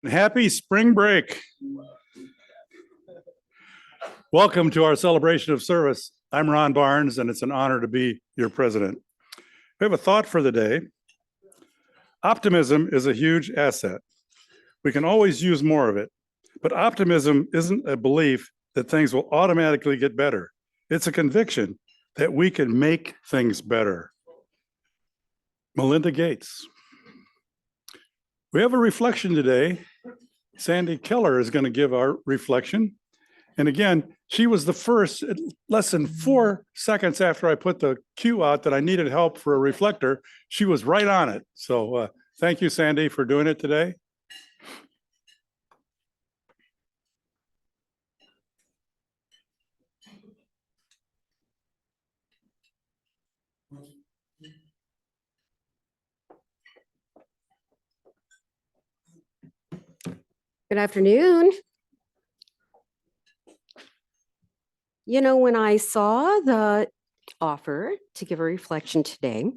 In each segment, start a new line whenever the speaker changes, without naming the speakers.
Happy spring break. Welcome to our celebration of service. I'm Ron Barnes, and it's an honor to be your president. We have a thought for the day. Optimism is a huge asset. We can always use more of it, but optimism isn't a belief that things will automatically get better. It's a conviction that we can make things better. Melinda Gates. We have a reflection today. Sandy Keller is going to give our reflection. And again, she was the first, less than 4 seconds after I put the cue out that I needed help for a reflector, she was right on it. So thank you, Sandy, for doing it today.
Good afternoon. You know, when I saw the offer to give a reflection today,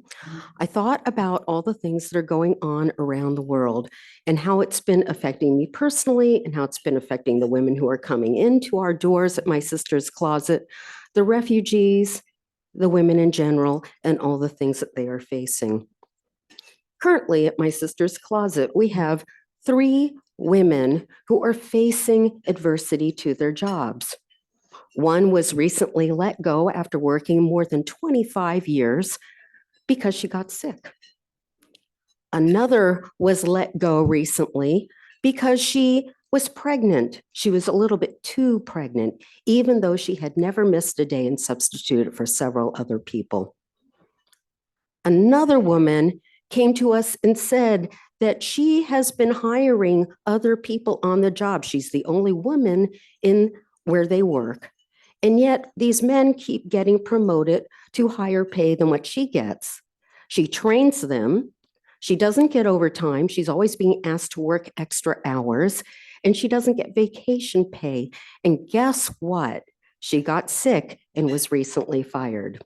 I thought about all the things that are going on around the world and how it's been affecting me personally and how it's been affecting the women who are coming into our doors at my sister's closet, the refugees, the women in general, and all the things that they are facing. Currently at my sister's closet, we have 3 women who are facing adversity to their jobs. One was recently let go after working more than 25 years because she got sick. Another was let go recently because she was pregnant. She was a little bit too pregnant, even though she had never missed a day and substituted for several other people. Another woman came to us and said that she has been hiring other people on the job. She's the only woman in where they work. And yet these men keep getting promoted to higher pay than what she gets. She trains them. She doesn't get overtime. She's always being asked to work extra hours, and she doesn't get vacation pay. And guess what? She got sick and was recently fired.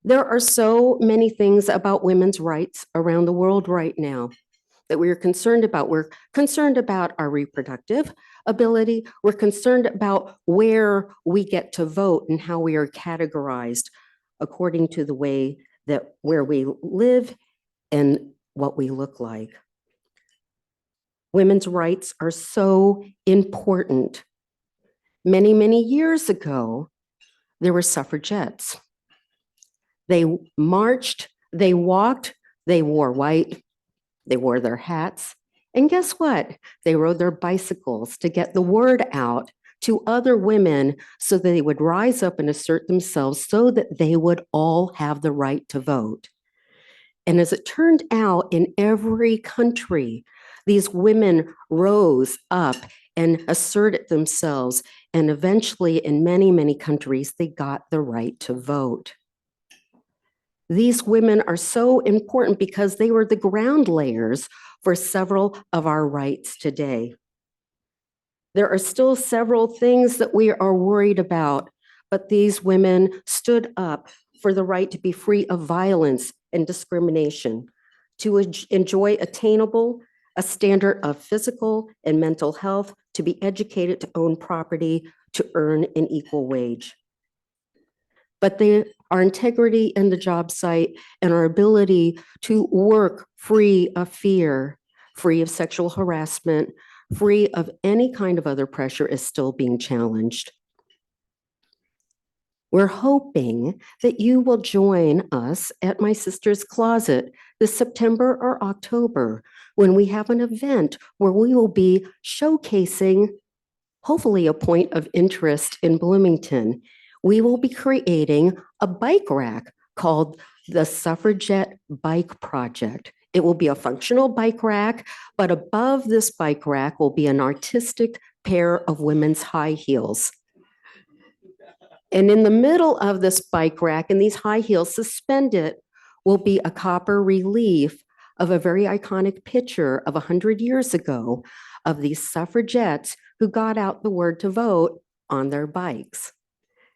There are so many things about women's rights around the world right now that we are concerned about. We're concerned about our reproductive ability. We're concerned about where we get to vote and how we are categorized according to the way that where we live and what we look like. Women's rights are so important. Many, many years ago, there were suffragettes. They marched, they walked, they wore white, they wore their hats. And guess what? They rode their bicycles to get the word out to other women so that they would rise up and assert themselves so that they would all have the right to vote. And as it turned out, in every country, these women rose up and asserted themselves. And eventually, in many, many countries, they got the right to vote. These women are so important because they were the ground layers for several of our rights today. There are still several things that we are worried about, but these women stood up for the right to be free of violence and discrimination, to enjoy a standard of physical and mental health, to be educated, to own property, to earn an equal wage. But our integrity in the job site and our ability to work free of fear, free of sexual harassment, free of any kind of other pressure is still being challenged. We're hoping that you will join us at my sister's closet this September or October when we have an event where we will be showcasing, hopefully, a point of interest in Bloomington. We will be creating a bike rack called the Suffragette Bike Project. It will be a functional bike rack, but above this bike rack will be an artistic pair of women's high heels. And in the middle of this bike rack and these high heels suspended will be a copper relief of a very iconic picture of 100 years ago of these suffragettes who got out the word to vote on their bikes.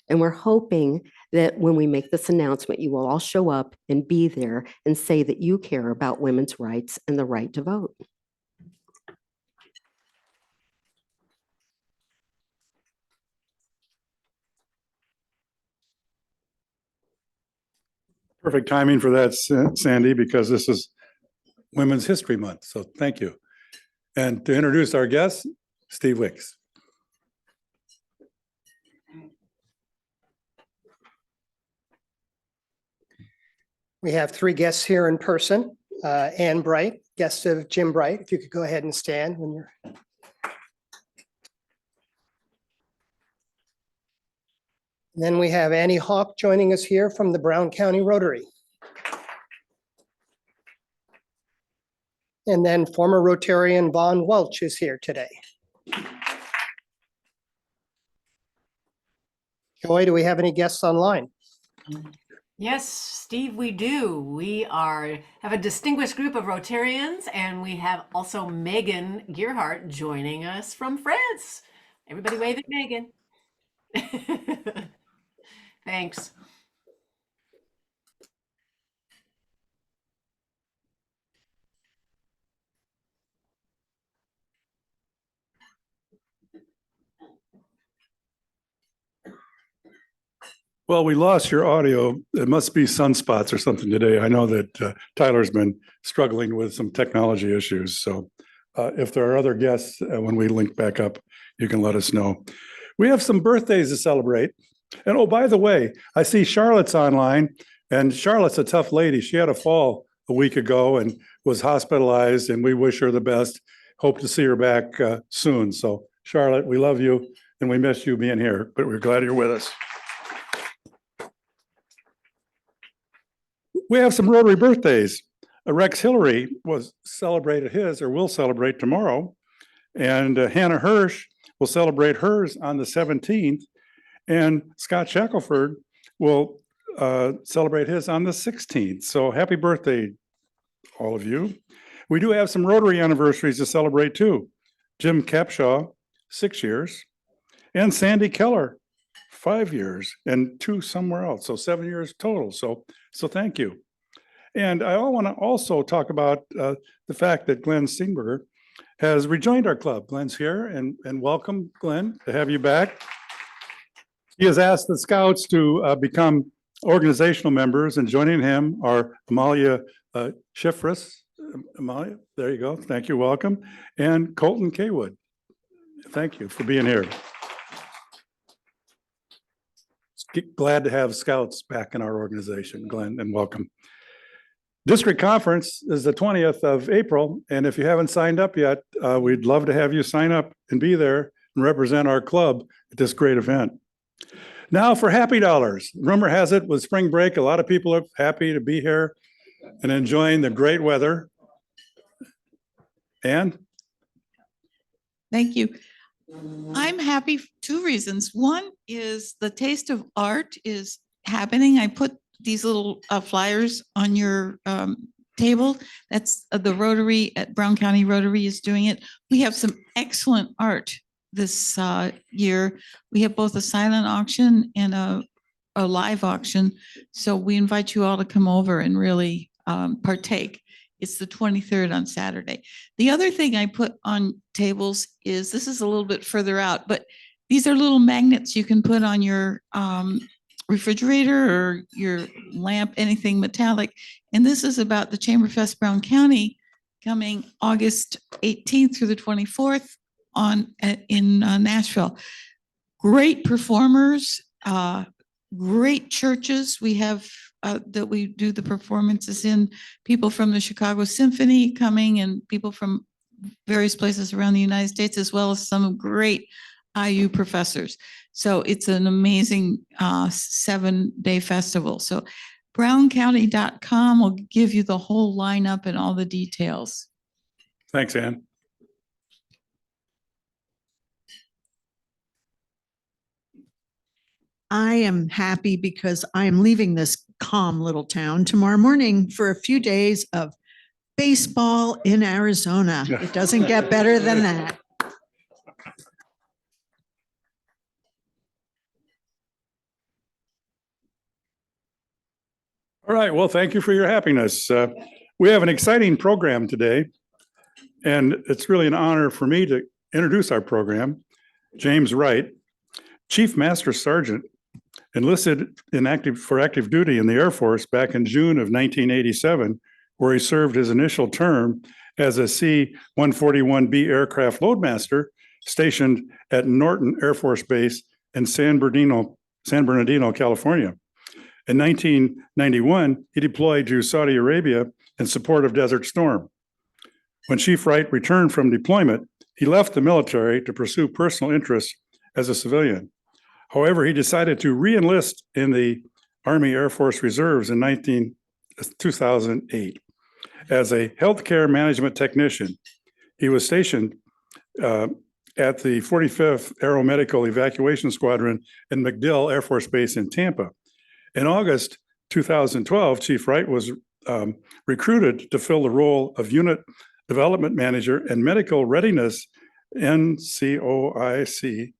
And we're hoping that when we make this announcement, you will all show up and be there and say that you care about women's rights and the right to vote.
Perfect timing for that, Sandy, because this is Women's History Month. So thank you. And to introduce our guest, Steve Wicks.
We have three guests here in person. Ann Bright, guest of Jim Bright. If you could go ahead and stand when you're. And then we have Annie Hawk joining us here from the Brown County Rotary. And then former Rotarian Vaughn Welch is here today. Joy, do we have any guests online?
Yes, Steve, we do. We have a distinguished group of Rotarians, and we have also Megan Gearhart joining us from France. Everybody wave at Megan. Thanks.
Well, we lost your audio. It must be sunspots or something today. I know that Tyler's been struggling with some technology issues. So if there are other guests, when we link back up, you can let us know. We have some birthdays to celebrate. And oh, by the way, I see Charlotte's online, and Charlotte's a tough lady. She had a fall a week ago and was hospitalized, and we wish her the best. Hope to see her back soon. So Charlotte, we love you and we miss you being here, but we're glad you're with us. We have some Rotary birthdays. Rex Hillary celebrated his, or will celebrate tomorrow. And Hannah Hirsch will celebrate hers on the 17th. And Scott Shackelford will celebrate his on the 16th. So happy birthday, all of you. We do have some Rotary anniversaries to celebrate too. Jim Capshaw, 6 years. And Sandy Keller, 5 years, and 2 somewhere else. So 7 years total. So thank you. And I want to also talk about the fact that Glenn Steenberger has rejoined our club. Glenn's here, and welcome, Glenn, to have you back. He has asked the Scouts to become organizational members, and joining him are Amalia Schifris. Amalia, there you go. Thank you. Welcome. And Colton Kaywood. Thank you for being here. Glad to have Scouts back in our organization, Glenn, and welcome. District Conference is the 20th of April, and if you haven't signed up yet, we'd love to have you sign up and be there and represent our club at this great event. Now for Happy Dollars. Rumor has it with spring break, a lot of people are happy to be here and enjoying the great weather. And
thank you. I'm happy for 2 reasons. One is the Taste of Art is happening. I put these little flyers on your table. That's the Rotary at Brown County Rotary is doing it. We have some excellent art this year. We have both a silent auction and a live auction. So we invite you all to come over and really partake. It's the 23rd on Saturday. The other thing I put on tables is, this is a little bit further out, but these are little magnets you can put on your refrigerator or your lamp, anything metallic. And this is about the Chamberfest Brown County coming August 18th through the 24th in Nashville. Great performers, great churches. We have that we do the performances in, people from the Chicago Symphony coming and people from various places around the United States, as well as some great IU professors. So it's an amazing 7-day festival. So browncounty.com will give you the whole lineup and all the details.
thanks, Ann.
I am happy because I am leaving this calm little town tomorrow morning for a few days of baseball in Arizona. It doesn't get better than that.
All right, well, thank you for your happiness. We have an exciting program today, and it's really an honor for me to introduce our program. James Wright, Chief Master Sergeant enlisted for active duty in the Air Force back in June of 1987, where he served his initial term as a C-141B aircraft loadmaster stationed at Norton Air Force Base in San Bernardino, California. In 1991, he deployed to Saudi Arabia in support of Desert Storm. When Chief Wright returned from deployment, he left the military to pursue personal interests as a civilian. However, he decided to re-enlist in the Army Air Force Reserves in 2008 as a healthcare management technician. He was stationed at the 45th Aeromedical Evacuation Squadron in MacDill Air Force Base in Tampa. In August 2012, Chief Wright was recruited to fill the role of Unit Development Manager and Medical Readiness, NCOIC.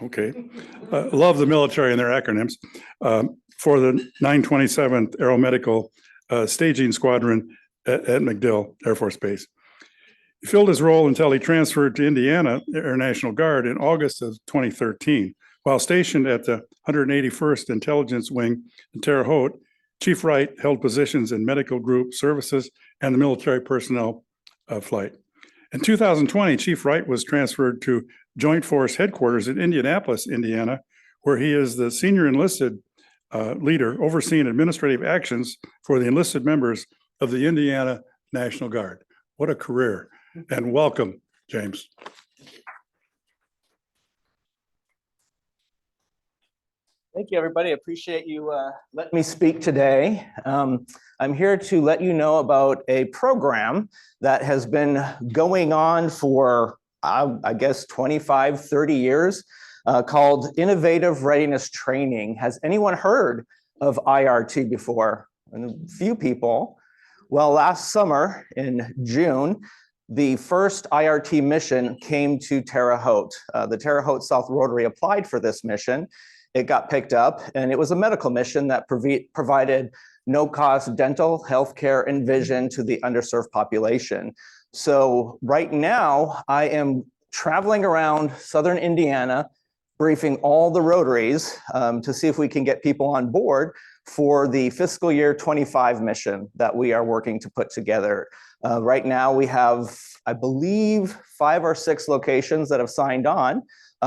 Okay, love the military and their acronyms, for the 927th Aeromedical Staging Squadron at MacDill Air Force Base. He filled his role until he transferred to Indiana Air National Guard in August of 2013. While stationed at the 181st Intelligence Wing in Terre Haute, Chief Wright held positions in medical group services and the military personnel flight. In 2020, Chief Wright was transferred to Joint Force Headquarters in Indianapolis, Indiana, where he is the senior enlisted leader overseeing administrative actions for the enlisted members of the Indiana National Guard. What a career, and welcome, James.
Thank you, everybody. I appreciate you letting me speak today. I'm here to let you know about a program that has been going on for, I guess, 25, 30 years, called Innovative Readiness Training. Has anyone heard of IRT before? A few people. Well, last summer in June, the first IRT mission came to Terre Haute. The Terre Haute South Rotary applied for this mission. It got picked up, and it was a medical mission that provided no-cost dental, healthcare, and vision to the underserved population. So right now, I am traveling around Southern Indiana, briefing all the Rotaries to see if we can get people on board for the fiscal year 25 mission that we are working to put together. Right now, we have, I believe, 5 or 6 locations that have signed on.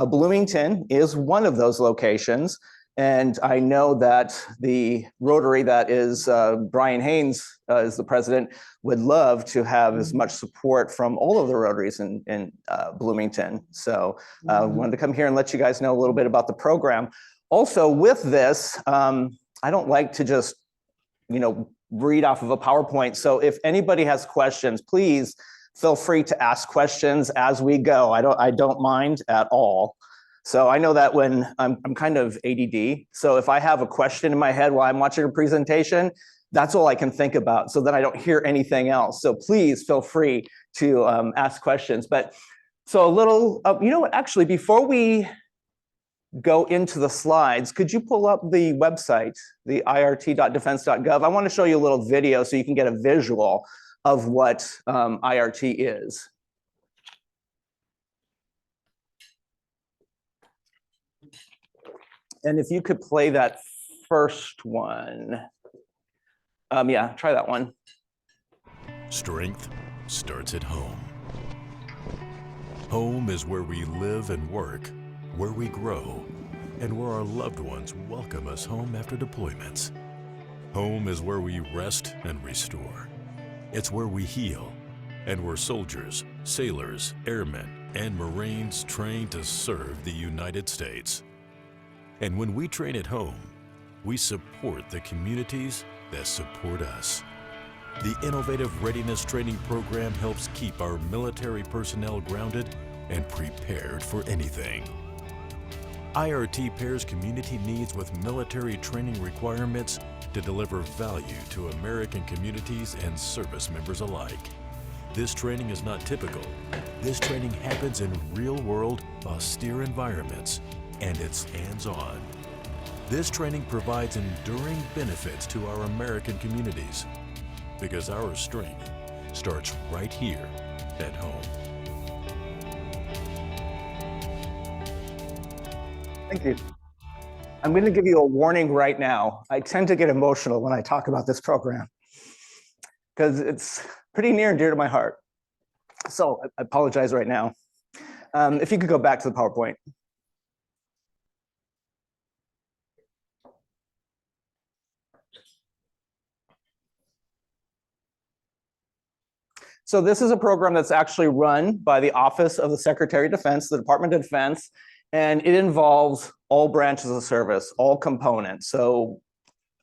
Bloomington is one of those locations, and I know that the Rotary that is Brian Haynes is the president would love to have as much support from all of the Rotaries in Bloomington. So I wanted to come here and let you guys know a little bit about the program. Also with this, I don't like to just, read off of a PowerPoint. So if anybody has questions, please feel free to ask questions as we go. I don't mind at all. So I know that when I'm kind of ADD. So if I have a question in my head while I'm watching a presentation, that's all I can think about. So then I don't hear anything else. So please feel free to ask questions. But so a little, actually, before we go into the slides, could you pull up the website, the irt.defense.gov? I want to show you a little video so you can get a visual of what IRT is. And if you could play that first one. Yeah, try that one.
Strength starts at home. Home is where we live and work, where we grow, and where our loved ones welcome us home after deployments. Home is where we rest and restore. It's where we heal, and where soldiers, sailors, airmen, and Marines train to serve the United States. And when we train at home, we support the communities that support us. The Innovative Readiness Training Program helps keep our military personnel grounded and prepared for anything. IRT pairs community needs with military training requirements to deliver value to American communities and service members alike. This training is not typical. This training happens in real-world, austere environments, and it's hands-on. This training provides enduring benefits to our American communities because our strength starts right here at home.
Thank you. I'm going to give you a warning right now. I tend to get emotional when I talk about this program because it's pretty near and dear to my heart. So I apologize right now. If you could go back to the PowerPoint. So this is a program that's actually run by the Office of the Secretary of Defense, the Department of Defense, and it involves all branches of service, all components. So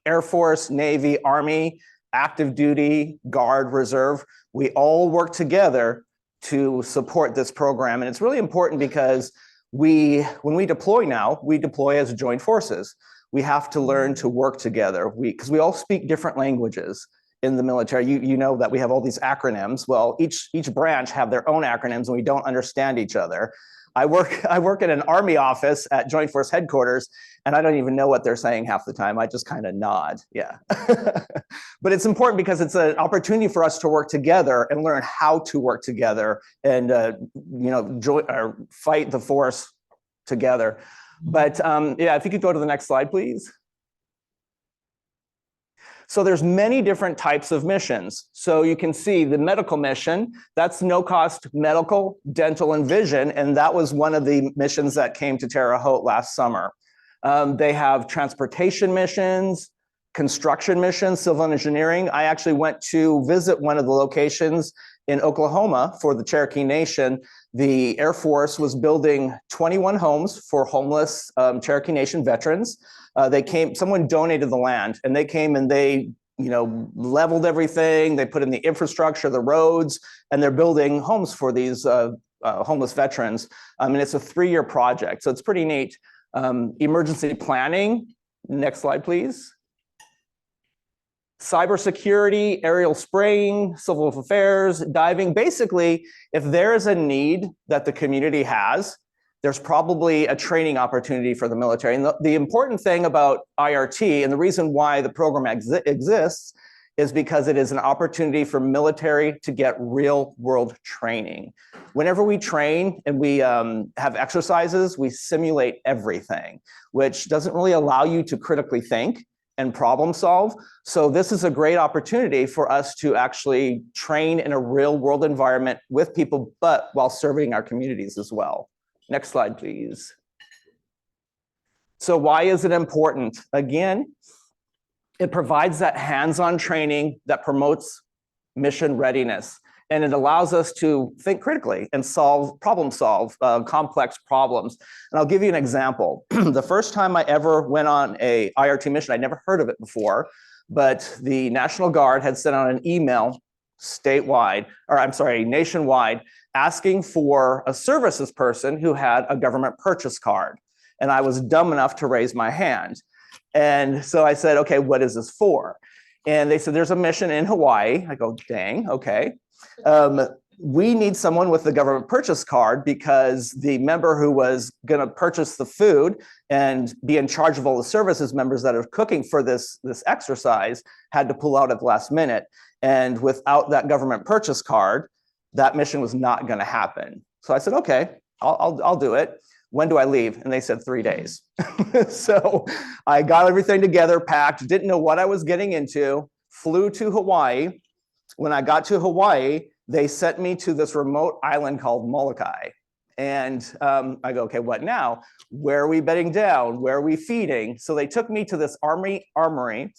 Air Force, Navy, Army, active duty, Guard, Reserve, we all work together to support this program. And it's really important because when we deploy now, we deploy as joint forces. We have to learn to work together because we all speak different languages in the military. You know that we have all these acronyms. Well, each branch have their own acronyms and we don't understand each other. I work in an Army office at Joint Force Headquarters, and I don't even know what they're saying half the time. I just kind of nod, yeah. But it's important because it's an opportunity for us to work together and learn how to work together and fight the force together. But yeah, if you could go to the next slide, please. So there's many different types of missions. So you can see the medical mission, that's no cost medical, dental, and vision. And that was one of the missions that came to Terre Haute last summer. They have transportation missions, construction missions, civil engineering. I actually went to visit one of the locations in Oklahoma for the Cherokee Nation. The Air Force was building 21 homes for homeless Cherokee Nation veterans. Someone donated the land and they came and they, leveled everything. They put in the infrastructure, the roads, and they're building homes for these homeless veterans. And it's a 3-year project. So it's pretty neat. Emergency planning. Next slide, please. Cybersecurity, aerial spraying, civil affairs, diving. Basically, if there is a need that the community has, there's probably a training opportunity for the military. And the important thing about IRT and the reason why the program exists is because it is an opportunity for military to get real world training. Whenever we train and we have exercises, we simulate everything, which doesn't really allow you to critically think and problem solve. So this is a great opportunity for us to actually train in a real world environment with people, but while serving our communities as well. Next slide, please. So why is it important? Again, it provides that hands-on training that promotes mission readiness. And it allows us to think critically and problem solve complex problems. And I'll give you an example. The first time I ever went on a IRT mission, I'd never heard of it before, but the National Guard had sent out an email nationwide, asking for a services person who had a government purchase card. And I was dumb enough to raise my hand. And so I said, okay, what is this for? And they said, there's a mission in Hawaii. I go, dang, okay. We need someone with the government purchase card because the member who was going to purchase the food and be in charge of all the services members that are cooking for this exercise had to pull out at the last minute. And without that government purchase card, that mission was not going to happen. So I said, okay, I'll do it. When do I leave? And they said 3 days. So I got everything together, packed, didn't know what I was getting into, flew to Hawaii. When I got to Hawaii, they sent me to this remote island called Molokai. And I go, okay, what now? Where are we bedding down? Where are we feeding? So they took me to this armory,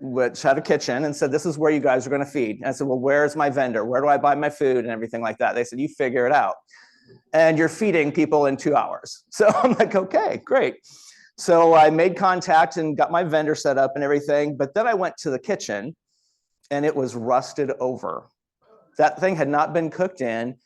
which had a kitchen, and said, this is where you guys are going to feed. And I said, well, where's my vendor? Where do I buy my food and everything like that? They said, you figure it out. And you're feeding people in 2 hours. So I'm like, okay, great. So I made contact and got my vendor set up and everything. But then I went to the kitchen and it was rusted over. That thing had not been cooked in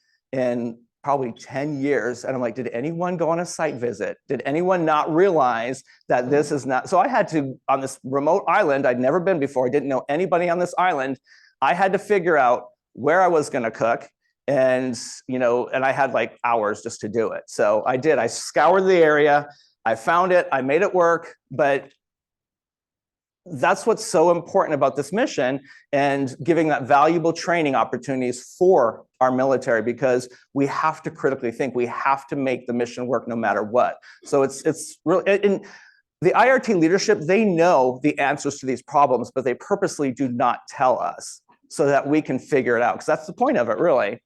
probably 10 years. And I'm like, did anyone go on a site visit? Did anyone not realize that this is not? So I had to, on this remote island, I'd never been before. I didn't know anybody on this island. I had to figure out where I was going to cook. And, and I had like hours just to do it. So I did. I scoured the area. I found it. I made it work. But that's what's so important about this mission and giving that valuable training opportunities for our military, because we have to critically think, we have to make the mission work no matter what. So it's really, and the IRT leadership, they know the answers to these problems, but they purposely do not tell us so that we can figure it out, because that's the point of it, really.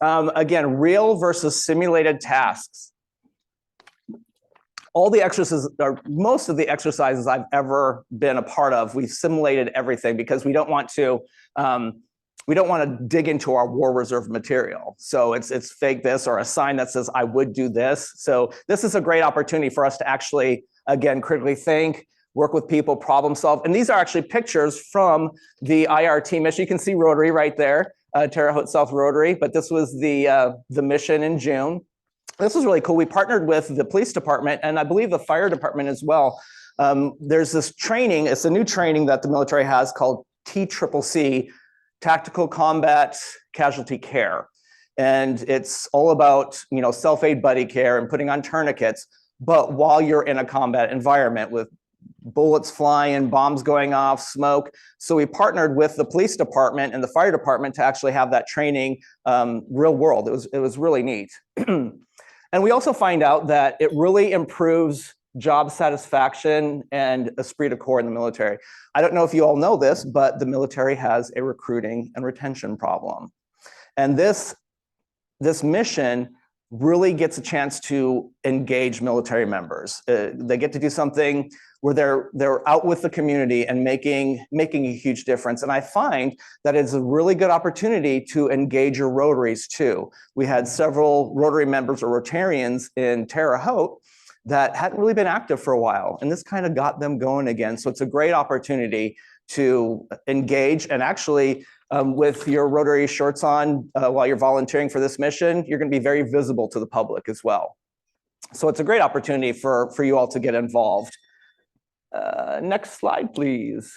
Again, real versus simulated tasks. All the exercises, or most of the exercises I've ever been a part of, we've simulated everything because we don't want to dig into our war reserve material. So it's fake this or a sign that says I would do this. So this is a great opportunity for us to actually, again, critically think, work with people, problem solve. And these are actually pictures from the IRT mission. You can see Rotary right there, Terre Haute South Rotary, but this was the mission in June. This was really cool. We partnered with the police department and I believe the fire department as well. There's this training, it's a new training that the military has called TCCC, Tactical Combat Casualty Care. And it's all about, you know, self-aid buddy care and putting on tourniquets, but while you're in a combat environment with bullets flying, bombs going off, smoke. So we partnered with the police department and the fire department to actually have that training real world. It was really neat. And we also find out that it really improves job satisfaction and esprit de corps in the military. I don't know if you all know this, but the military has a recruiting and retention problem. And this mission really gets a chance to engage military members. They get to do something where they're out with the community and making a huge difference. And I find that it's a really good opportunity to engage your Rotaries too. We had several Rotary members or Rotarians in Terre Haute that hadn't really been active for a while. And this kind of got them going again. So it's a great opportunity to engage, and actually with your Rotary shirts on while you're volunteering for this mission, you're going to be very visible to the public as well. So it's a great opportunity for you all to get involved. Next slide, please.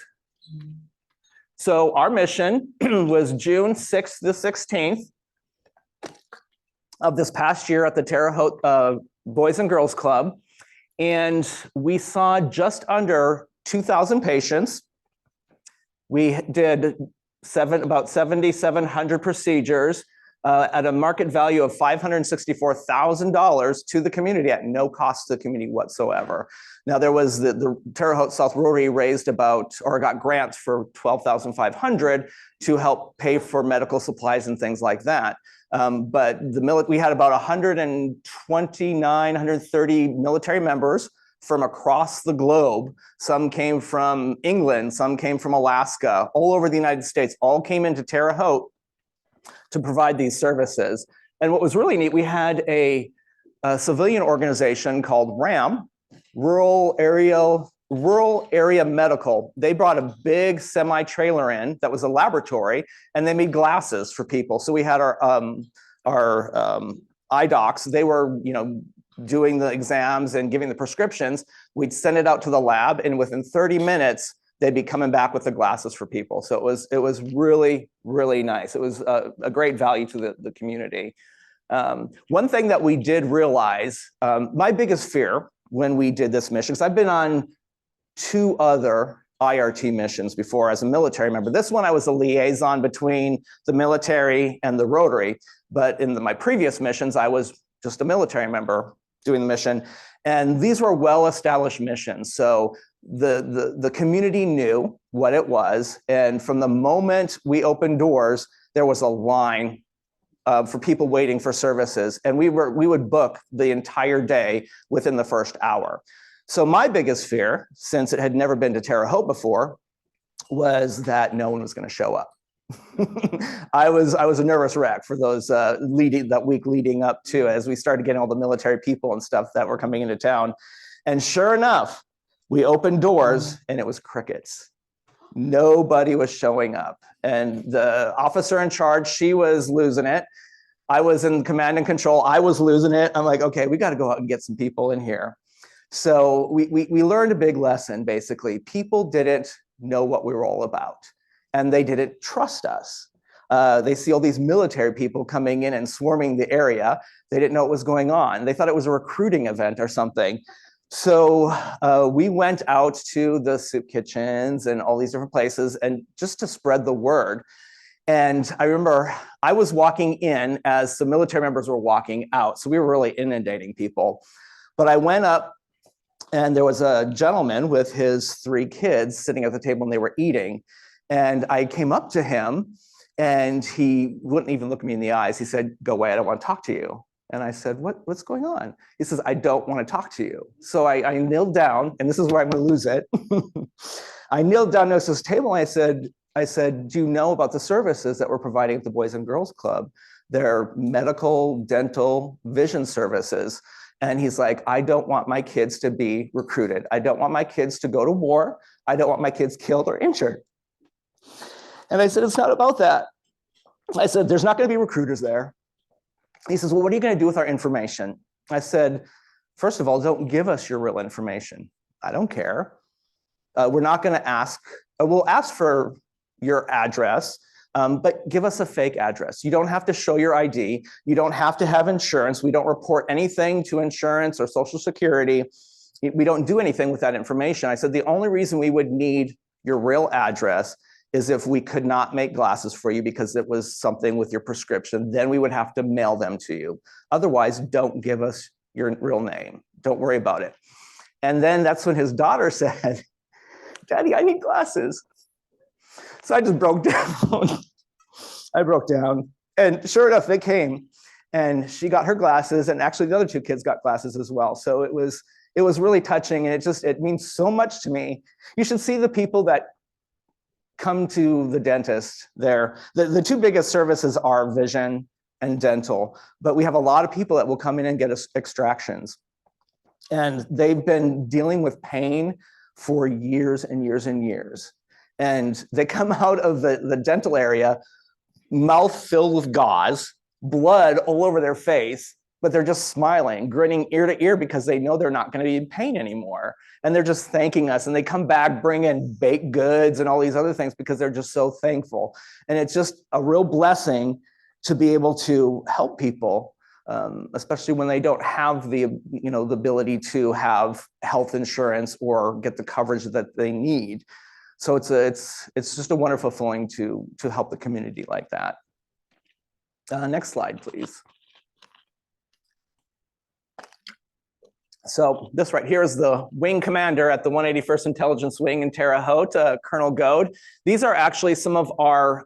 So our mission was June 6th to 16th of this past year at the Terre Haute Boys and Girls Club. And we saw just under 2,000 patients. We did about 7,700 procedures at a market value of $564,000 to the community at no cost to the community whatsoever. Now there was the Terre Haute South Rotary raised about, or got grants for $12,500 to help pay for medical supplies and things like that. But we had about 130 military members from across the globe. Some came from England, some came from Alaska, all over the United States, all came into Terre Haute to provide these services. And what was really neat, we had a civilian organization called RAM, Rural Area Medical. They brought a big semi-trailer in that was a laboratory, and they made glasses for people. So we had our eye docs. They were, doing the exams and giving the prescriptions. We'd send it out to the lab, and within 30 minutes, they'd be coming back with the glasses for people. So it was really, really nice. It was a great value to the community. One thing that we did realize, my biggest fear when we did this mission, because I've been on 2 other IRT missions before as a military member. This one, I was a liaison between the military and the Rotary, but in my previous missions, I was just a military member doing the mission. And these were well-established missions. So the community knew what it was. And from the moment we opened doors, there was a line for people waiting for services. And we would book the entire day within the first hour. So my biggest fear, since it had never been to Terre Haute before, was that no one was going to show up. I was a nervous wreck for those that week leading up to, as we started getting all the military people and stuff that were coming into town. And sure enough, we opened doors and it was crickets. Nobody was showing up. And the officer in charge, she was losing it. I was in command and control. I was losing it. I'm like, okay, we got to go out and get some people in here. So we learned a big lesson, basically. People didn't know what we were all about. And they didn't trust us. They see all these military people coming in and swarming the area. They didn't know what was going on. They thought it was a recruiting event or something. So we went out to the soup kitchens and all these different places and just to spread the word. And I remember I was walking in as some military members were walking out. So we were really inundating people. But I went up and there was a gentleman with his 3 kids sitting at the table and they were eating. And I came up to him and he wouldn't even look me in the eyes. He said, "Go away, I don't want to talk to you." And I said, what's going on? He says, "I don't want to talk to you." So I kneeled down, and this is where I'm going to lose it. I kneeled down next to his table and I said, "Do you know about the services that we're providing at the Boys and Girls Club? They're medical, dental, vision services." And he's like, "I don't want my kids to be recruited. I don't want my kids to go to war. I don't want my kids killed or injured." And I said, "It's not about that." I said, "There's not going to be recruiters there." He says, "Well, what are you going to do with our information?" I said, "First of all, don't give us your real information. I don't care. We're not going to ask. We'll ask for your address, but give us a fake address. You don't have to show your ID. You don't have to have insurance. We don't report anything to insurance or Social Security. We don't do anything with that information." I said, "The only reason we would need your real address is if we could not make glasses for you because it was something with your prescription, then we would have to mail them to you. Otherwise, don't give us your real name. Don't worry about it." And then that's when his daughter said, "Daddy, I need glasses." So I just broke down. I broke down. And sure enough, they came and she got her glasses, and actually the other 2 kids got glasses as well. So it was really touching, and it means so much to me. You should see the people that come to the dentist there. The 2 biggest services are vision and dental, but we have a lot of people that will come in and get extractions. And they've been dealing with pain for years and years and years. And they come out of the dental area, mouth filled with gauze, blood all over their face, but they're just smiling, grinning ear to ear because they know they're not going to be in pain anymore. And they're just thanking us. And they come back bringing baked goods and all these other things because they're just so thankful. And it's just a real blessing to be able to help people, especially when they don't have the ability to have health insurance or get the coverage that they need. So it's just a wonderful feeling to help the community like that. Next slide, please. So this right here is the wing commander at the 181st Intelligence Wing in Terre Haute, Colonel Gode. These are actually some of our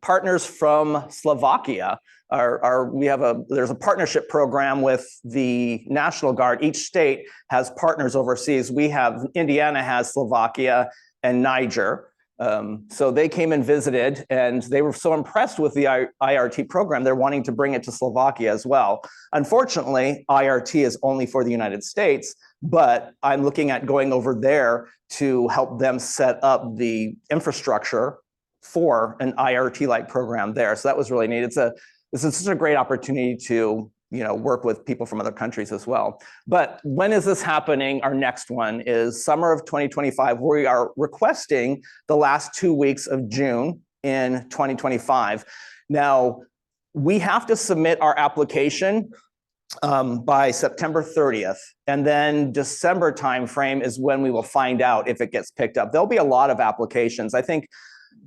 partners from Slovakia. There's a partnership program with the National Guard. Each state has partners overseas. Indiana has Slovakia and Niger. So they came and visited, and they were so impressed with the IRT program, they're wanting to bring it to Slovakia as well. Unfortunately, IRT is only for the United States, but I'm looking at going over there to help them set up the infrastructure for an IRT-like program there. So that was really neat. This is such a great opportunity to work with people from other countries as well. But when is this happening? Our next one is summer of 2025. We are requesting the last 2 weeks of June in 2025. Now, we have to submit our application by September 30th. And then December timeframe is when we will find out if it gets picked up. There'll be a lot of applications. I think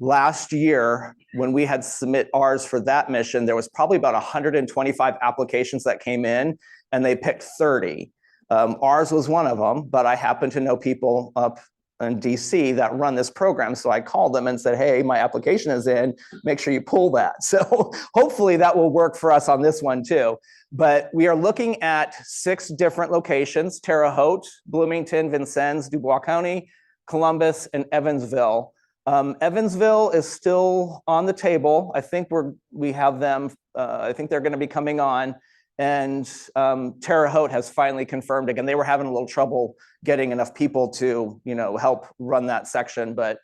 last year, when we had submit ours for that mission, there was probably about 125 applications that came in, and they picked 30. Ours was one of them, but I happen to know people up in DC that run this program. So I called them and said, "Hey, my application is in, make sure you pull that." So hopefully that will work for us on this one too. But we are looking at 6 different locations: Terre Haute, Bloomington, Vincennes, Dubois County, Columbus, and Evansville. Evansville is still on the table. I think we have them. I think they're going to be coming on. And Terre Haute has finally confirmed again. They were having a little trouble getting enough people to help run that section, but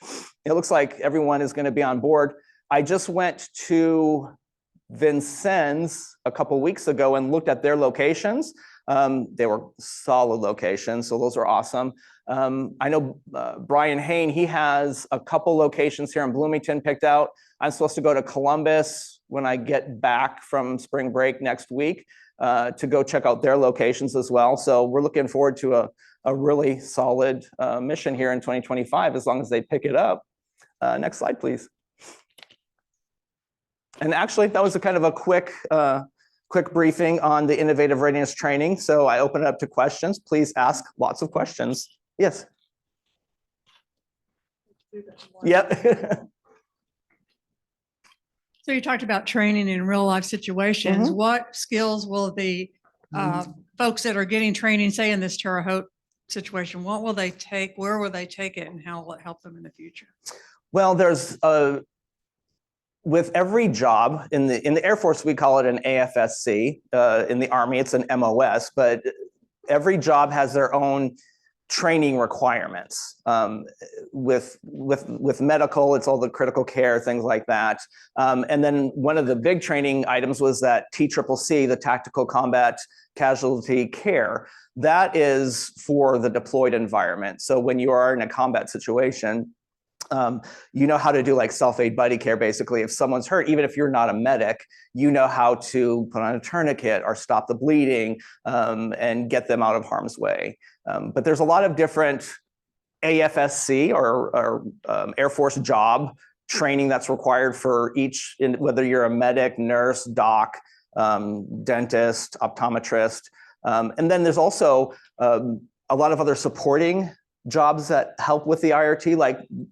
it looks like everyone is going to be on board. I just went to Vincennes a couple weeks ago and looked at their locations. They were solid locations, so those are awesome. I know Brian Hain, he has a couple locations here in Bloomington picked out. I'm supposed to go to Columbus when I get back from spring break next week. to go check out their locations as well. So we're looking forward to a really solid mission here in 2025, as long as they pick it up. Next slide, please. And actually, that was a kind of a quick briefing on the innovative readiness training. So I open it up to questions. Please ask lots of questions. Yes. Yep.
So you talked about training in real life situations.
Mhm.
What skills will the folks that are getting training, say in this Terre Haute situation, what will they take? Where will they take it, and how will it help them in the future?
Well, there's with every job in the Air Force, we call it an AFSC. In the Army, it's an MOS, but every job has their own training requirements. With medical, it's all the critical care, things like that. And then one of the big training items was that TCCC, the Tactical Combat Casualty Care. That is for the deployed environment. So when you are in a combat situation, you know how to do like self-aid buddy care. Basically, if someone's hurt, even if you're not a medic, you know how to put on a tourniquet or stop the bleeding and get them out of harm's way. But there's a lot of different AFSC or Air Force job training that's required for each, whether you're a medic, nurse, doc, dentist, optometrist. And then there's also a lot of other supporting jobs that help with the IRT,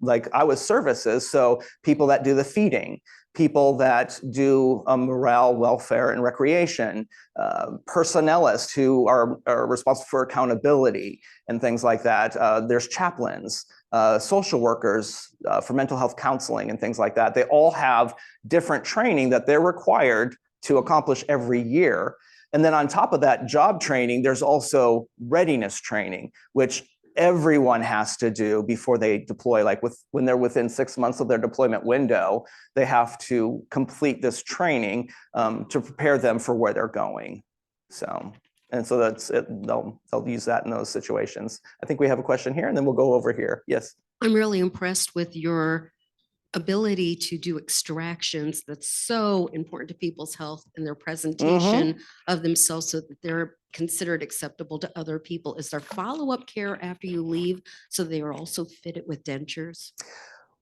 like I was services, so people that do the feeding, people that do morale, welfare, and recreation, personnelists who are responsible for accountability and things like that. There's chaplains, social workers for mental health counseling and things like that. They all have different training that they're required to accomplish every year. And then on top of that job training, there's also readiness training, which everyone has to do before they deploy. Like when they're within 6 months of their deployment window, they have to complete this training to prepare them for where they're going. So that's it. They'll use that in those situations. I think we have a question here, and then we'll go over here. Yes.
I'm really impressed with your ability to do extractions that's so important to people's health and their presentation of themselves so that they're considered acceptable to other people. Is there follow-up care after you leave so they are also fitted with dentures?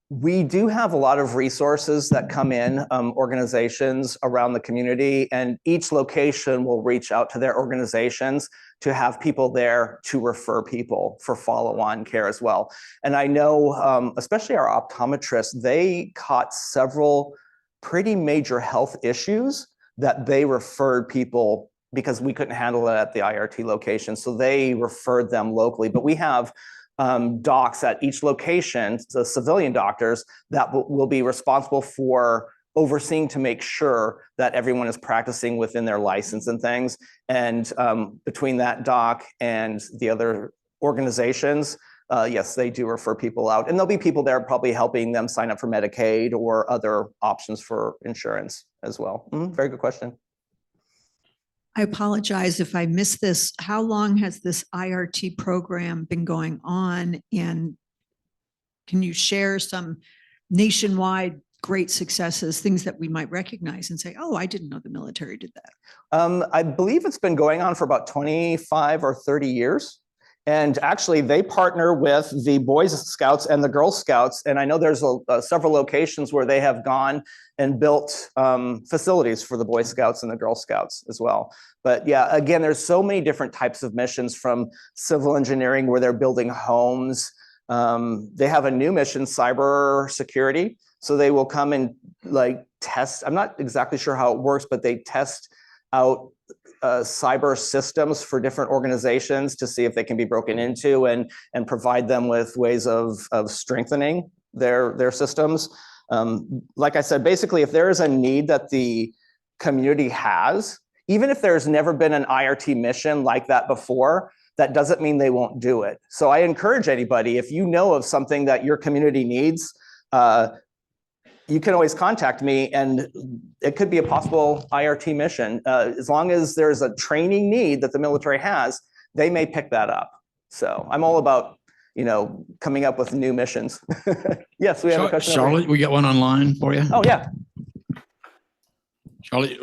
We do have a lot of resources that come in, organizations around the community, and each location will reach out to their organizations to have people there to refer people for follow-on care as well. And I know, especially our optometrists, they caught several pretty major health issues that they referred people because we couldn't handle it at the IRT location. So they referred them locally. But we have docs at each location, the civilian doctors that will be responsible for overseeing to make sure that everyone is practicing within their license and things. And between that doc and the other organizations, yes, they do refer people out. And there'll be people there probably helping them sign up for Medicaid or other options for insurance as well. Very good question.
I apologize if I missed this. How long has this IRT program been going on? And can you share some nationwide great successes, things that we might recognize and say, oh, I didn't know the military did that?
I believe it's been going on for about 25 or 30 years. And actually, they partner with the Boy Scouts and the Girl Scouts. And I know there's several locations where they have gone and built facilities for the Boy Scouts and the Girl Scouts as well. But yeah, again, there's so many different types of missions, from civil engineering where they're building homes. They have a new mission, cyber security. So they will come and test. I'm not exactly sure how it works, but they test out cyber systems for different organizations to see if they can be broken into and provide them with ways of strengthening their systems. Like I said, basically, if there is a need that the community has, even if there's never been an IRT mission like that before, that doesn't mean they won't do it. So I encourage anybody, if you know of something that your community needs, you can always contact me, and it could be a possible IRT mission. As long as there's a training need that the military has, they may pick that up. So I'm all about, coming up with new missions. Yes, we have a question.
Charlotte, we got one online for you.
Oh, yeah.
Charlotte,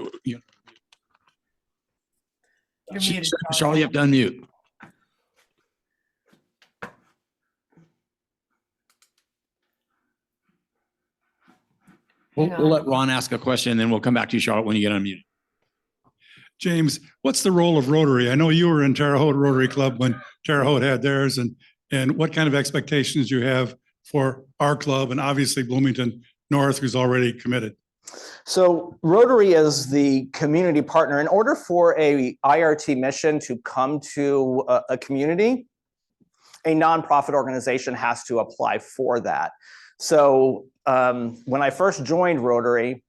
You're muted, Charlie.
Charlie, you have to unmute. We'll
Hang on.
let Ron ask a question and then we'll come back to you, Charlotte, when you get unmuted.
James, what's the role of Rotary? I know you were in Terre Haute Rotary Club when Terre Haute had theirs, and what kind of expectations you have for our club and obviously Bloomington North, who's already committed?
So Rotary is the community partner. In order for a IRT mission to come to a community, a nonprofit organization has to apply for that. So when I first joined Rotary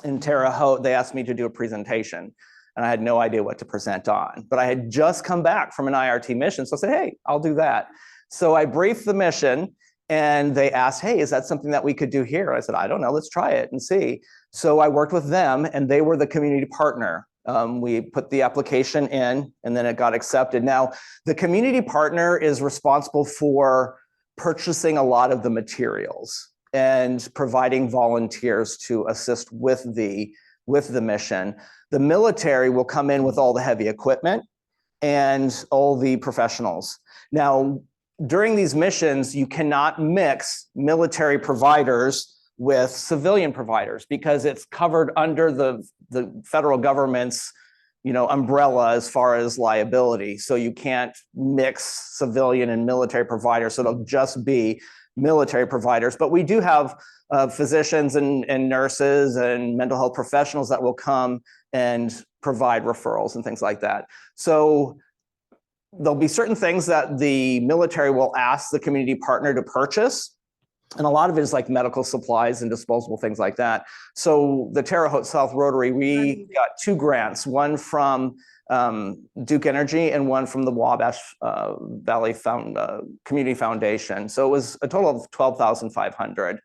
in Terre Haute, they asked me to do a presentation. And I had no idea what to present on, but I had just come back from an IRT mission. So I said, hey, I'll do that. So I briefed the mission and they asked, hey, is that something that we could do here? I said, I don't know, let's try it and see. So I worked with them and they were the community partner. We put the application in and then it got accepted. Now, the community partner is responsible for purchasing a lot of the materials and providing volunteers to assist with the mission. The military will come in with all the heavy equipment and all the professionals. Now, during these missions, you cannot mix military providers with civilian providers because it's covered under the federal government's umbrella as far as liability. So you can't mix civilian and military providers. So it'll just be military providers. But we do have physicians and nurses and mental health professionals that will come and provide referrals and things like that. So there'll be certain things that the military will ask the community partner to purchase. And a lot of it is like medical supplies and disposable things like that. So the Terre Haute South Rotary, we got 2 grants, one from Duke Energy and one from the Wabash Valley Community Foundation. So it was a total of $12,500.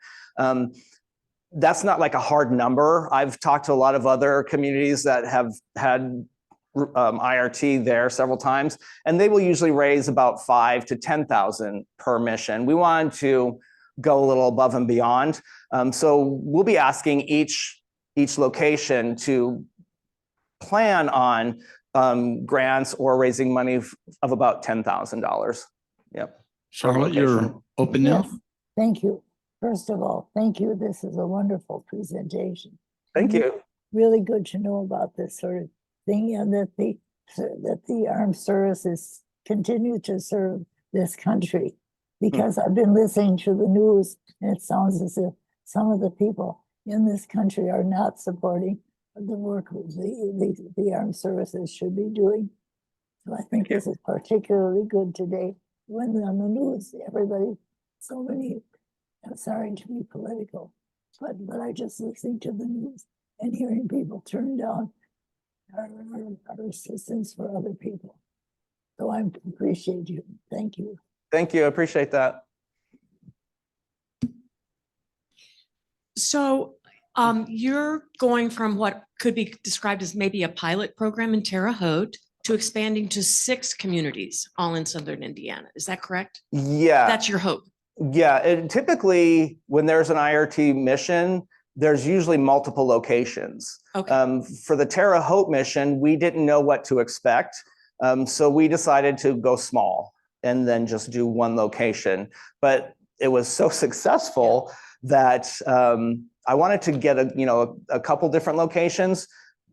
That's not like a hard number. I've talked to a lot of other communities that have had IRT there several times, and they will usually raise about $5,000 to $10,000 per mission. We wanted to go a little above and beyond. So we'll be asking each location to plan on grants or raising money of about $10,000. Yep.
Charlotte, you're open now.
Yes, thank you. First of all, thank you. This is a wonderful presentation.
Thank you.
Really good to know about this sort of thing and that the armed services continue to serve this country. Because I've been listening to the news and it sounds as if some of the people in this country are not supporting the work the armed services should be doing. So I think this is particularly good today when on the news, everybody, so many, I'm sorry to be political, but I just listening to the news and hearing people turn down our assistance for other people. So I appreciate you. Thank you.
Thank you. I appreciate that.
So you're going from what could be described as maybe a pilot program in Terre Haute to expanding to 6 communities, all in Southern Indiana. Is that correct?
Yeah.
That's your hope.
Yeah. And typically, when there's an IRT mission, there's usually multiple locations.
Okay.
For the Terre Haute mission, we didn't know what to expect. So we decided to go small and then just do 1 location. But it was so successful that I wanted to get a couple different locations.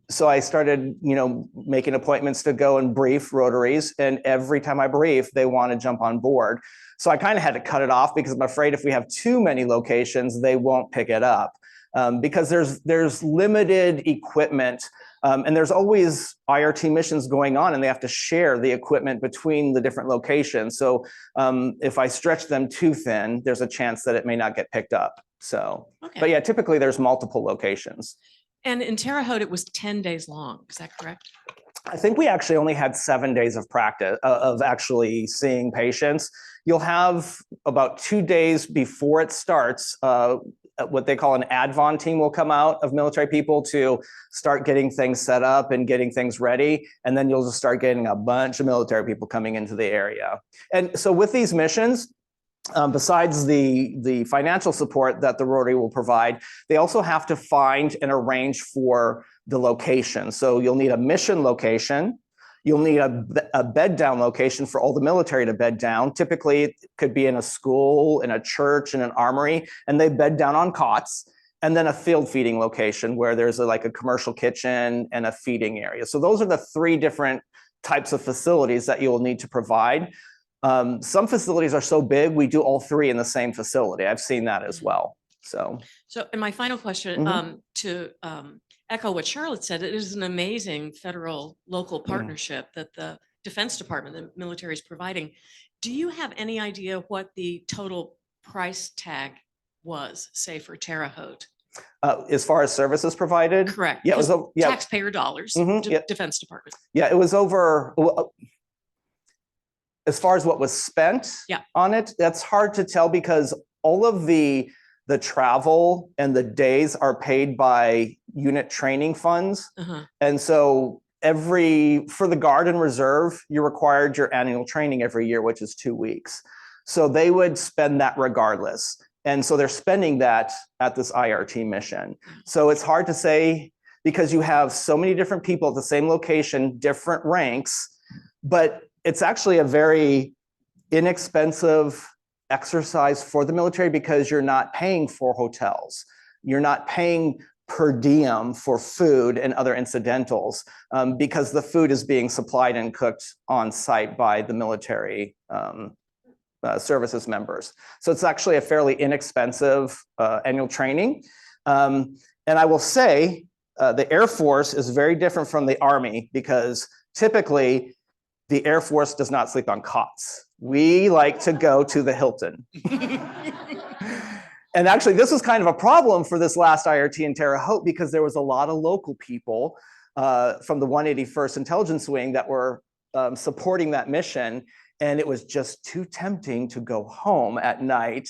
So I started, making appointments to go and brief Rotaries. And every time I brief, they want to jump on board. So I kind of had to cut it off because I'm afraid if we have too many locations, they won't pick it up. Because there's limited equipment and there's always IRT missions going on and they have to share the equipment between the different locations. So if I stretch them too thin, there's a chance that it may not get picked up. So,
Okay.
But yeah, typically there's multiple locations.
And in Terre Haute, it was 10 days long. Is that correct?
I think we actually only had 7 days of practice of actually seeing patients. You'll have about 2 days before it starts, what they call an advon team will come out of military people to start getting things set up and getting things ready. And then you'll just start getting a bunch of military people coming into the area. And so with these missions, besides the financial support that the Rotary will provide, they also have to find and arrange for the location. So you'll need a mission location. You'll need a bed down location for all the military to bed down. Typically, it could be in a school, in a church, in an armory, and they bed down on cots. And then a field feeding location where there's like a commercial kitchen and a feeding area. So those are the 3 different types of facilities that you will need to provide. Some facilities are so big, we do all 3 in the same facility. I've seen that as well. So,
And my final question, to echo what Charlotte said, it is an amazing federal local partnership that the Defense Department, the military, is providing. Do you have any idea what the total price tag was, say, for Terre Haute?
as far as services provided?
Correct.
Yeah, it was,
Taxpayer dollars, Defense Department.
Yeah, it was over, as far as what was spent on it, that's hard to tell because all of the travel and the days are paid by unit training funds. And so for the Guard and Reserve, you're required your annual training every year, which is 2 weeks. So they would spend that regardless. And so they're spending that at this IRT mission. So it's hard to say because you have so many different people at the same location, different ranks, but it's actually a very inexpensive exercise for the military because you're not paying for hotels. You're not paying per diem for food and other incidentals because the food is being supplied and cooked on site by the military services members. So it's actually a fairly inexpensive annual training. And I will say the Air Force is very different from the Army because typically the Air Force does not sleep on cots. We like to go to the Hilton. And actually, this was kind of a problem for this last IRT in Terre Haute because there was a lot of local people from the 181st Intelligence Wing that were supporting that mission. And it was just too tempting to go home at night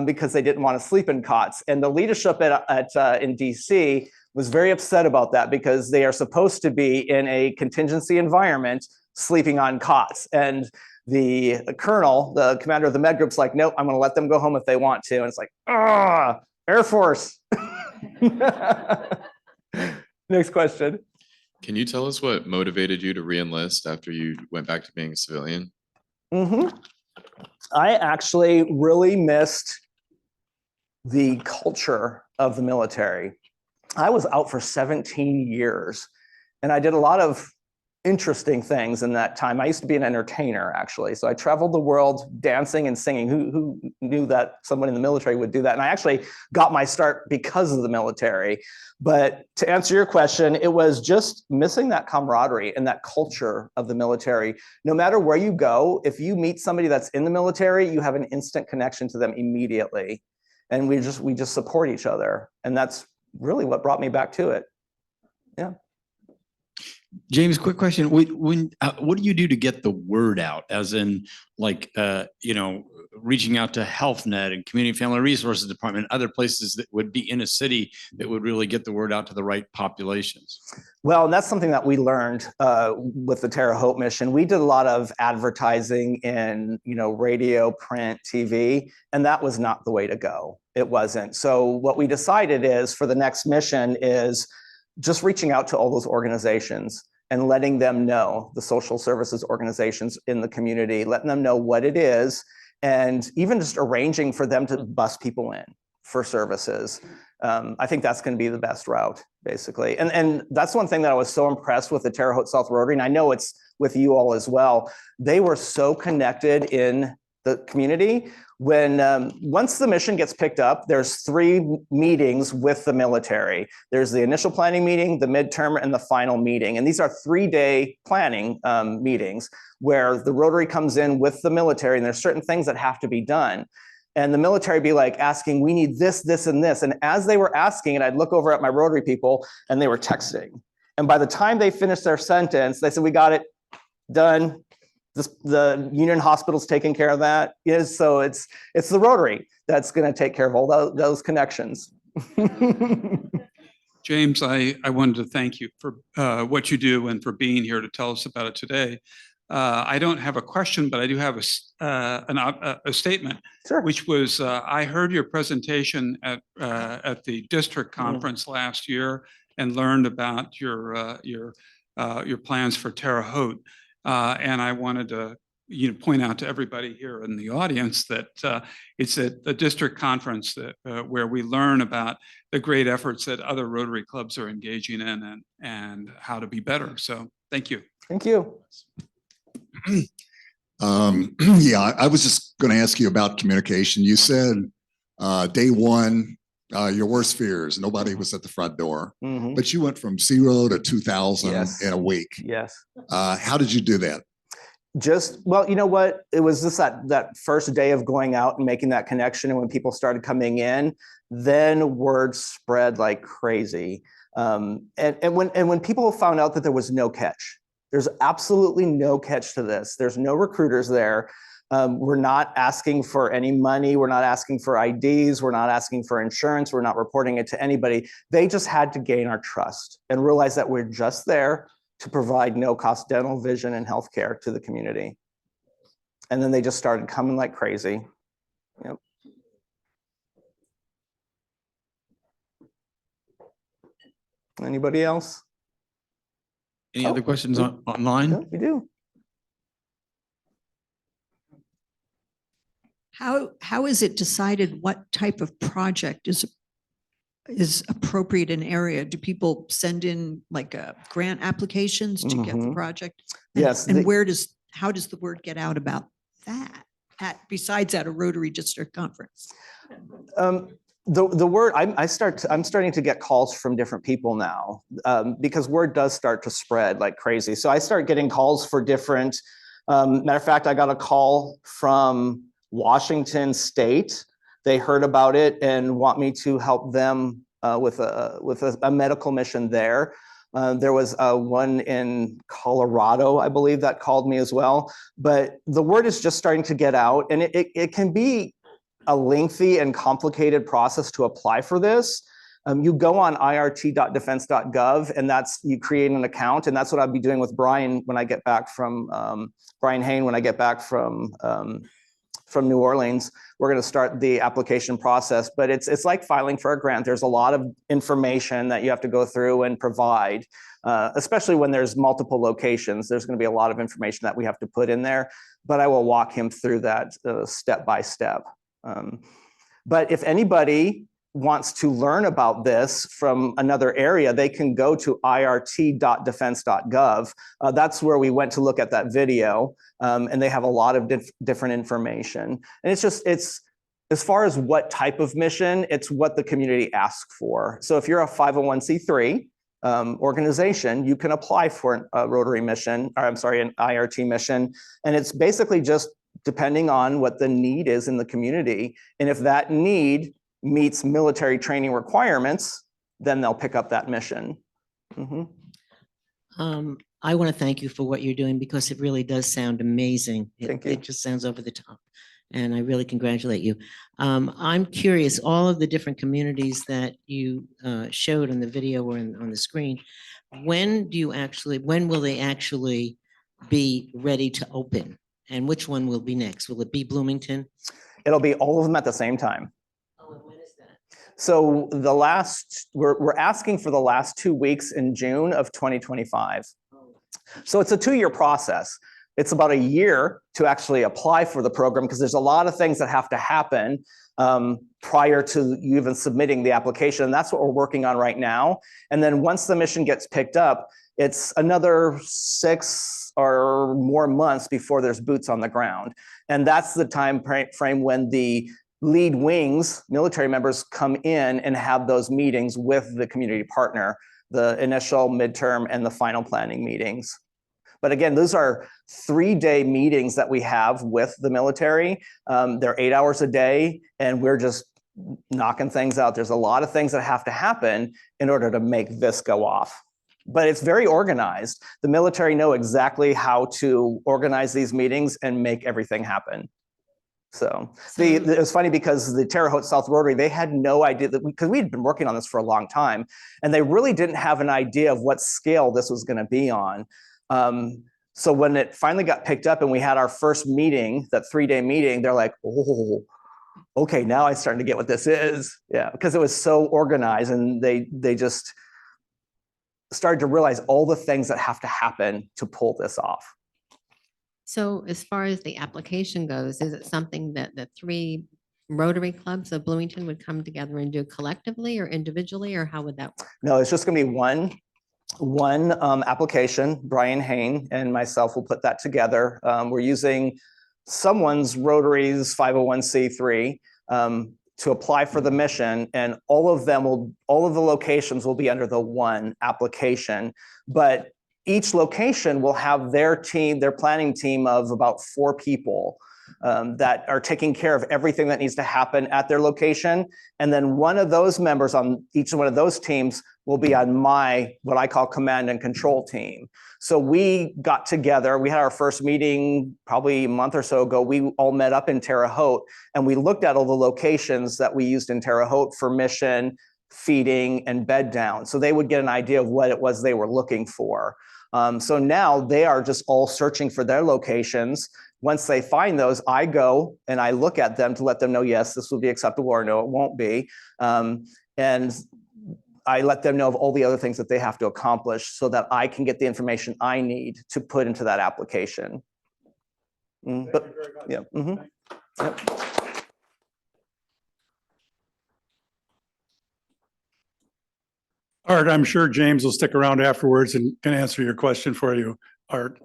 because they didn't want to sleep in cots. And the leadership in DC was very upset about that because they are supposed to be in a contingency environment sleeping on cots. And the colonel, the commander of the med group's like, nope, I'm going to let them go home if they want to. And it's like, Air Force. Next question.
Can you tell us what motivated you to re-enlist after you went back to being a civilian?
I actually really missed the culture of the military. I was out for 17 years and I did a lot of interesting things in that time. I used to be an entertainer, actually. So I traveled the world dancing and singing. Who knew that someone in the military would do that? And I actually got my start because of the military. But to answer your question, it was just missing that camaraderie and that culture of the military. No matter where you go, if you meet somebody that's in the military, you have an instant connection to them immediately. And we just support each other. And that's really what brought me back to it. Yeah.
James, quick question. What do you do to get the word out? As in, like, reaching out to HealthNet and Community Family Resources Department, other places that would be in a city that would really get the word out to the right populations?
Well, and that's something that we learned with the Terre Haute mission. We did a lot of advertising in, radio, print, TV, and that was not the way to go. It wasn't. So what we decided is for the next mission is just reaching out to all those organizations and letting them know, the social services organizations in the community, letting them know what it is, and even just arranging for them to bus people in for services. I think that's going to be the best route, basically. And that's one thing that I was so impressed with the Terre Haute South Rotary, and I know it's with you all as well. They were so connected in the community. When once the mission gets picked up, there's 3 meetings with the military. There's the initial planning meeting, the midterm, and the final meeting. And these are 3-day planning meetings where the Rotary comes in with the military, and there's certain things that have to be done. And the military be like asking, we need this, this, and this. And as they were asking, and I'd look over at my Rotary people, and they were texting. And by the time they finished their sentence, they said, we got it done. The Union Hospital's taking care of that. So it's the Rotary that's going to take care of all those connections.
James, I wanted to thank you for what you do and for being here to tell us about it today. I don't have a question, but I do have a statement, which was I heard your presentation at the district conference last year and learned about your your plans for Terre Haute. And I wanted to point out to everybody here in the audience that it's at the district conference that where we learn about the great efforts that other Rotary clubs are engaging in and how to be better. So thank you.
Thank you.
Yeah, I was just going to ask you about communication. You said day one, your worst fears, nobody was at the front door, but you went from 0 to 2,000 in a week.
Yes.
How did you do that?
Well, you know what? It was just that first day of going out and making that connection. And when people started coming in, then word spread like crazy. And when people found out that there was no catch, there's absolutely no catch to this. There's no recruiters there. We're not asking for any money. We're not asking for IDs. We're not asking for insurance. We're not reporting it to anybody. They just had to gain our trust and realize that we're just there to provide no-cost dental, vision, and healthcare to the community. And then they just started coming like crazy. Yep. Anybody else?
Any other questions online?
Yeah, we do.
How is it decided what type of project is appropriate in area? Do people send in like grant applications to get the project? And,
Yes.
And how does the word get out about that besides at a Rotary District conference?
The word I'm starting to get calls from different people now because word does start to spread like crazy. So I start getting calls for different. Matter of fact, I got a call from Washington State. They heard about it and want me to help them with a medical mission there. There was one in Colorado, I believe, that called me as well. But the word is just starting to get out, and it can be a lengthy and complicated process to apply for this. You go on irt.defense.gov, and you create an account, and that's what I'll be doing with Brian when I get back from Brian Hain when I get back from New Orleans. We're going to start the application process, but it's like filing for a grant. There's a lot of information that you have to go through and provide, especially when there's multiple locations. There's going to be a lot of information that we have to put in there, but I will walk him through that step by step. But if anybody wants to learn about this from another area, they can go to irt.defense.gov. That's where we went to look at that video, and they have a lot of different information. And it's as far as what type of mission, it's what the community asks for. So if you're a 501c3 organization, you can apply for a Rotary mission, or I'm sorry, an IRT mission. And it's basically just depending on what the need is in the community. And if that need meets military training requirements, then they'll pick up that mission.
I want to thank you for what you're doing because it really does sound amazing.
Thank you.
It just sounds over the top. And I really congratulate you. I'm curious, all of the different communities that you showed in the video or on the screen, when will they actually be ready to open? And which one will be next? Will it be Bloomington?
It'll be all of them at the same time.
Oh, and when is that?
So we're asking for the last 2 weeks in June of 2025. So it's a 2-year process. It's about a year to actually apply for the program because there's a lot of things that have to happen prior to you even submitting the application. And that's what we're working on right now. And then once the mission gets picked up, it's another 6 or more months before there's boots on the ground. And that's the time frame when the lead wings, military members, come in and have those meetings with the community partner, the initial, midterm, and the final planning meetings. But again, those are 3-day meetings that we have with the military. They're 8 hours a day, and we're just knocking things out. There's a lot of things that have to happen in order to make this go off. But it's very organized. The military know exactly how to organize these meetings and make everything happen. So it was funny because the Terre Haute South Rotary, they had no idea that because we'd been working on this for a long time, and they really didn't have an idea of what scale this was going to be on. So when it finally got picked up and we had our first meeting, that 3-day meeting, they're like, oh, okay, now I'm starting to get what this is. Yeah, because it was so organized, and they just, started to realize all the things that have to happen to pull this off.
So as far as the application goes, is it something that the three Rotary clubs of Bloomington would come together and do collectively or individually, or how would that work?
No, it's just going to be one application. Brian Hain and myself will put that together. We're using someone's Rotary's 501c3 to apply for the mission, and all of the locations will be under the one application. But each location will have their team, their planning team of about 4 people that are taking care of everything that needs to happen at their location. And then one of those members on each one of those teams will be on my, what I call command and control team. So we got together, we had our first meeting probably a month or so ago. We all met up in Terre Haute and we looked at all the locations that we used in Terre Haute for mission, feeding, and bed down. So they would get an idea of what it was they were looking for. So now they are just all searching for their locations. Once they find those, I go and I look at them to let them know, yes, this will be acceptable, or no, it won't be. And I let them know of all the other things that they have to accomplish so that I can get the information I need to put into that application. But yeah. Yep.
Art, I'm sure James will stick around afterwards and can answer your question for you, Art.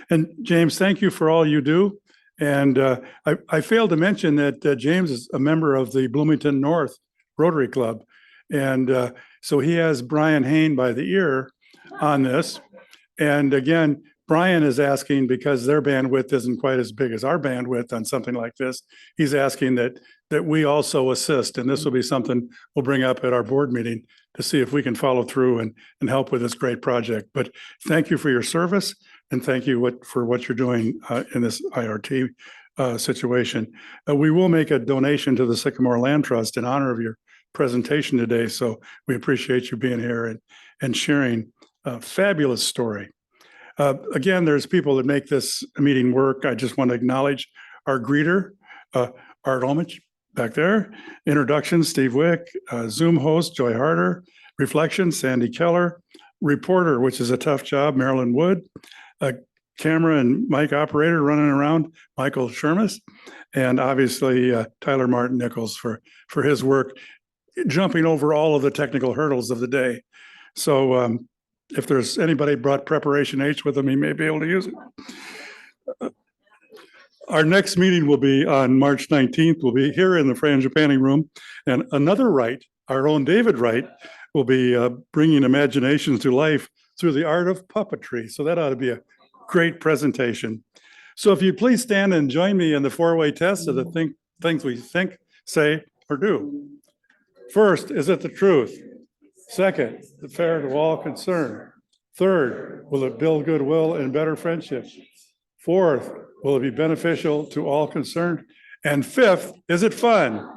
And James, thank you for all you do. And I failed to mention that James is a member of the Bloomington North Rotary Club. And so he has Brian Hain by the ear on this. And again, Brian is asking, because their bandwidth isn't quite as big as our bandwidth on something like this, he's asking that we also assist. And this will be something we'll bring up at our board meeting to see if we can follow through and help with this great project. But thank you for your service, and thank you for what you're doing in this IRT situation. We will make a donation to the Sycamore Land Trust in honor of your presentation today. So we appreciate you being here and sharing a fabulous story. Again, there's people that make this meeting work. I just want to acknowledge our greeter, Art Olmich, back there. Introductions, Steve Wick. Zoom host, Joy Harder. Reflections, Sandy Keller. Reporter, which is a tough job, Marilyn Wood. Camera and mic operator running around, Michael Shermis. And obviously, Tyler Martin Nichols for his work, jumping over all of the technical hurdles of the day. So if there's anybody brought preparation H with them, he may be able to use it. Our next meeting will be on March 19th. We'll be here in the Frangipani room, and another Wright, our own David Wright, will be bringing imaginations to life through the art of puppetry. So that ought to be a great presentation. So if you please stand and join me in the 4-way test of the things we think, say, or do. First, is it the truth? Second, the fair to all concerned. Third, will it build goodwill and better friendships? Fourth, will it be beneficial to all concerned? And fifth, is it fun?